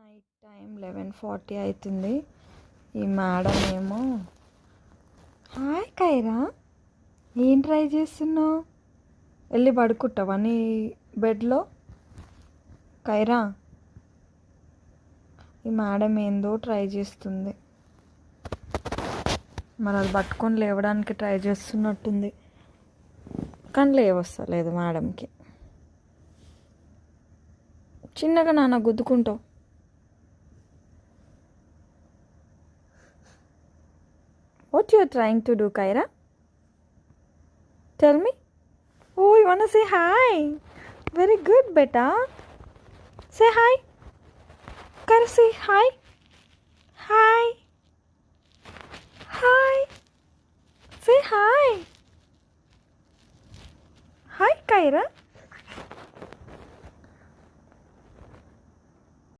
Night time 11:40 అవుతుంది. ఈ madam ఏమో హాయ్ కైరా ఏం ట్రై చేస్తున్నావు, వెళ్ళి పడుకుంటావా నీ బెడ్లో కైరా? ఈ మేడం ఏందో ట్రై చేస్తుంది, మరి అది పట్టుకొని లేవడానికి ట్రై చేస్తున్నట్టుంది, కానీ లేవస్తలేదు మేడంకి. చిన్నగా నాన్న గుద్దుకుంటావు. What you are trying to do, Kaira? Tell me. Oh, you wanna say hi? Very good, beta. Say hi. Kaira, say hi. Hi. Hi. Say hi. Hi, Kaira.